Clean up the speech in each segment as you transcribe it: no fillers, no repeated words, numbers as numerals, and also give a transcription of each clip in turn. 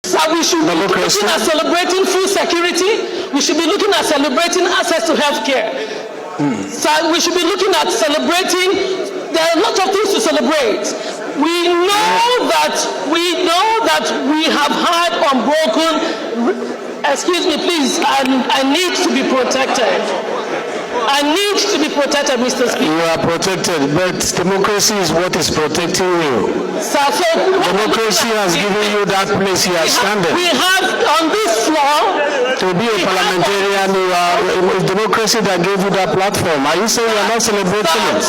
So we should be looking at celebrating food security. We should be looking at celebrating access to health care. So we should be looking at celebrating. There are a lot of things to celebrate. We know that we have had unbroken. Excuse me, please. I need to be protected. I need to be protected, Mr. Speaker. You are protected, but democracy is what is protecting you. So democracy has given you that place you are standing. We have on this floor. To be a parliamentarian, you are democracy that gave you that platform. Are you saying you are not celebrating it?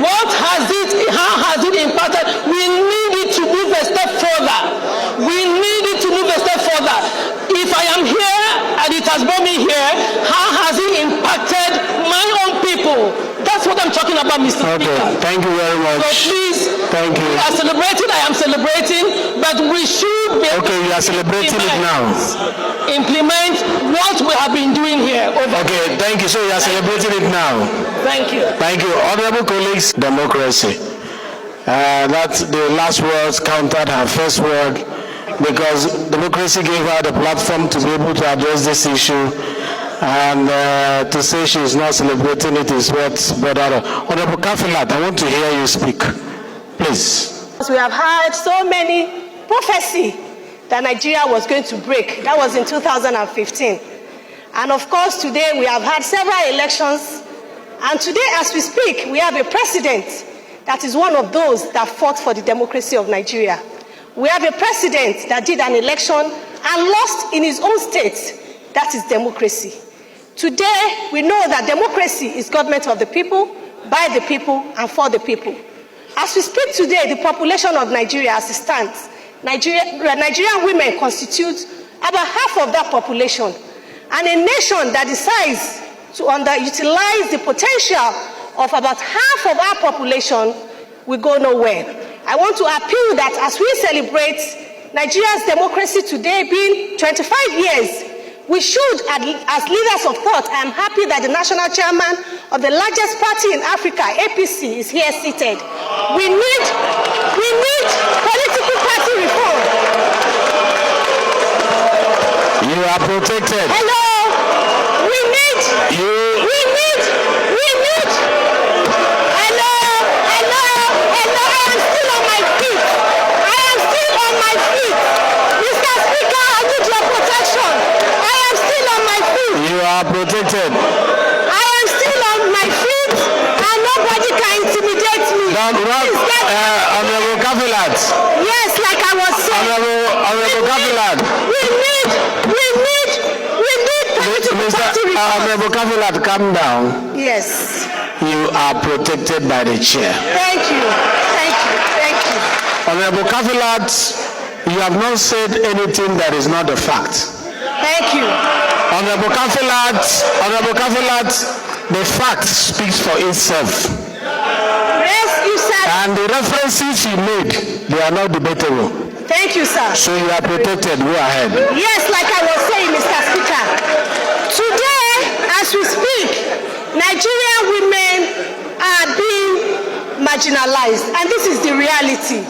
What has it? How has it impacted? We need it to move a step further. We need it to move a step further. If I am here and it has brought me here, how has it impacted my own people? That's what I'm talking about, Mr. Speaker. Thank you very much. So please, thank you. We are celebrating, I am celebrating, but we should be okay, you are celebrating it now. Implement what we have been doing here. Okay, thank you. So you are celebrating it now. Thank you. Thank you. Honorable colleagues, democracy. That's the last words countered her first word, because democracy gave her the platform to be able to address this issue, and to say she is not celebrating it is what's better. Honorable Kafilat, I want to hear you speak, please. We have had so many prophecy that Nigeria was going to break. That was in 2015. And of course, today we have had several elections, and today as we speak, we have a president that is one of those that fought for the democracy of Nigeria. We have a president that did an election and lost in his own state. That is democracy. Today, we know that democracy is government of the people, by the people, and for the people. As we speak today, the population of Nigeria as it stands, Nigerian women constitute about half of that population. And a nation that decides to underutilize the potential of about half of our population will go nowhere. I want to appeal that as we celebrate Nigeria's democracy today being 25 years, we should, as leaders of thought, I am happy that the national chairman of the largest party in Africa, APC, is here seated. We need political party reform. You are protected. Hello. We need. Hello. I am still on my feet. Mr. Speaker, I need your protection. I am still on my feet. You are protected. I am still on my feet, and nobody can intimidate me. Honorable Kafilat. Yes, like I was saying. Honorable Kafilat. We need Honorable Kafilat, calm down. Yes. You are protected by the chair. Thank you. Honorable Kafilat, you have not said anything that is not a fact. Thank you. Honorable Kafilat, the fact speaks for itself. Yes, you said. And the references you made, they are not debatable. Thank you, sir. So you are protected. Go ahead. Yes, like I was saying, Mr. Speaker. Today, as we speak, Nigerian women are being marginalized, and this is the reality.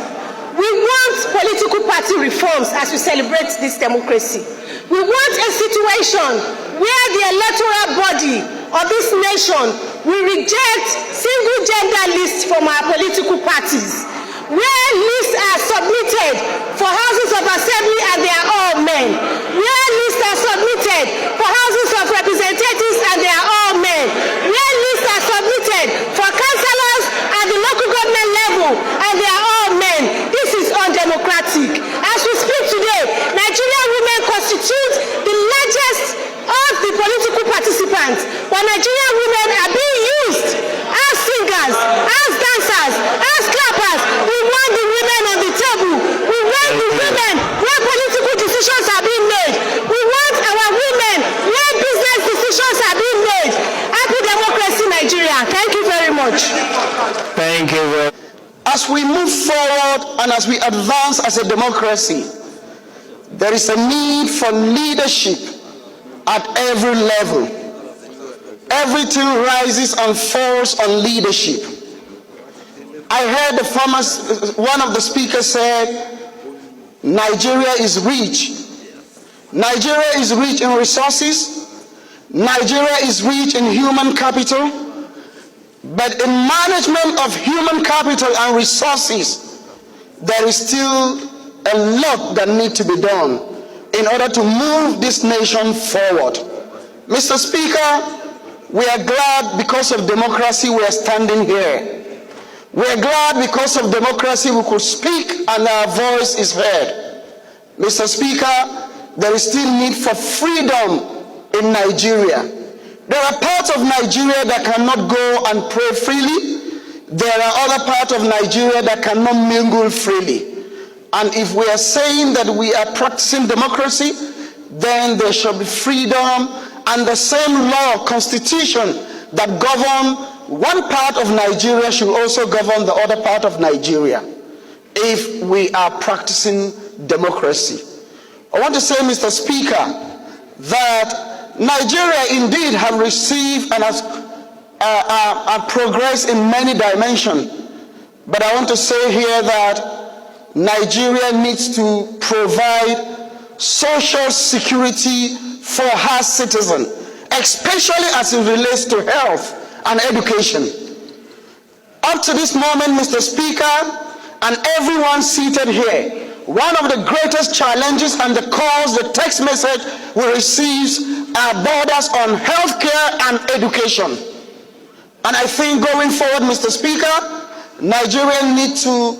We want political party reforms as we celebrate this democracy. We want a situation where the electoral body of this nation will reject single gender lists from our political parties, where lists are submitted for houses of assembly and they are all men, where lists are submitted for houses of representatives and they are all men, where lists are submitted for councillors at the local government level and they are all men. This is undemocratic. As we speak today, Nigerian women constitute the largest of the political participants, but Nigerian women are being used as singers, as dancers, as clappers. We want the women on the table. We want the women where political decisions are being made. We want our women where business decisions are being made. Happy democracy, Nigeria. Thank you very much. Thank you. As we move forward and as we advance as a democracy, there is a need for leadership at every level. Everything rises and falls on leadership. I heard one of the speakers said, Nigeria is rich Nigeria is rich in resources. Nigeria is rich in human capital. But in management of human capital and resources, there is still a lot that needs to be done in order to move this nation forward. Mr. Speaker, we are glad because of democracy we are standing here. We are glad because of democracy we could speak and our voice is heard. Mr. Speaker, there is still need for freedom in Nigeria. There are parts of Nigeria that cannot go and pray freely. There are other parts of Nigeria that cannot mingle freely. And if we are saying that we are practicing democracy, then there shall be freedom and the same law, constitution that govern one part of Nigeria should also govern the other part of Nigeria if we are practicing democracy. I want to say, Mr. Speaker, that Nigeria indeed have received and has progressed in many dimensions. But I want to say here that Nigeria needs to provide social security for her citizens, especially as it relates to health and education. Up to this moment, Mr. Speaker, and everyone seated here, one of the greatest challenges and the calls, the text message we receive are borders on healthcare and education. And I think going forward, Mr. Speaker, Nigeria needs to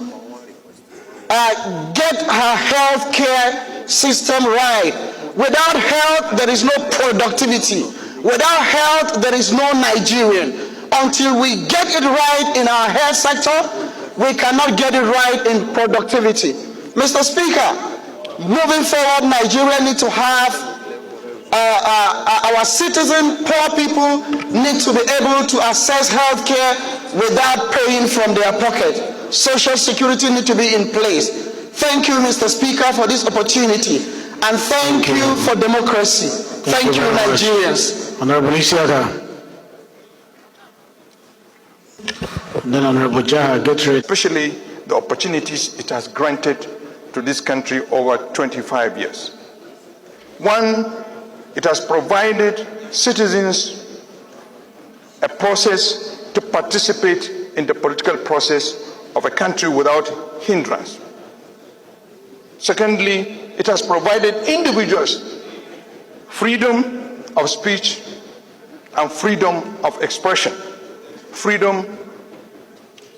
get her healthcare system right. Without health, there is no productivity. Without health, there is no Nigerian. Until we get it right in our health sector, we cannot get it right in productivity. Mr. Speaker, moving forward, Nigeria needs to have our citizens, poor people, need to be able to access health care without paying from their pocket. Social security needs to be in place. Thank you, Mr. Speaker, for this opportunity. And thank you for democracy. Thank you, Nigerians. Honorable Isiaka. Then Honorable Jaha, get ready. Especially the opportunities it has granted to this country over 25 years. One, it has provided citizens a process to participate in the political process of a country without hindrance. Secondly, it has provided individuals freedom of speech and freedom of expression. Freedom,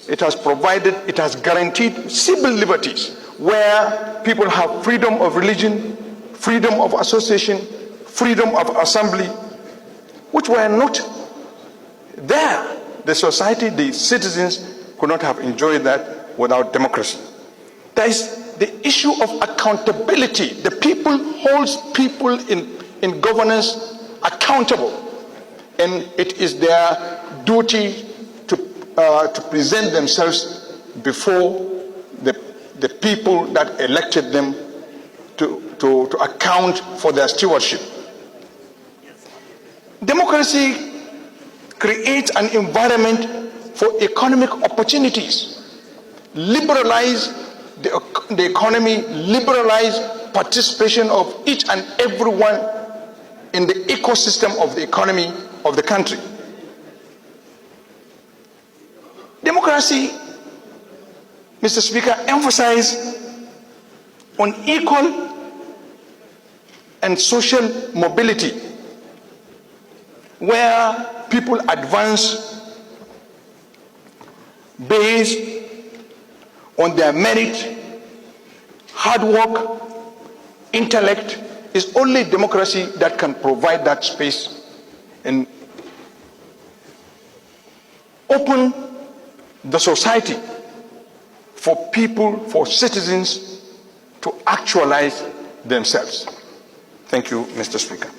it has provided, it has guaranteed civil liberties where people have freedom of religion, freedom of association, freedom of assembly, which were not there. The society, the citizens could not have enjoyed that without democracy. There is the issue of accountability. The people holds people in governance accountable, and it is their duty to present themselves before the people that elected them to account for their stewardship. Democracy creates an environment for economic opportunities, liberalize the economy, liberalize participation of each and everyone in the ecosystem of the economy of the country. Democracy, Mr. Speaker, emphasizes on equal and social mobility, where people advance based on their merit, hard work, intellect. Is only democracy that can provide that space and open the society for people, for citizens to actualize themselves. Thank you, Mr. Speaker.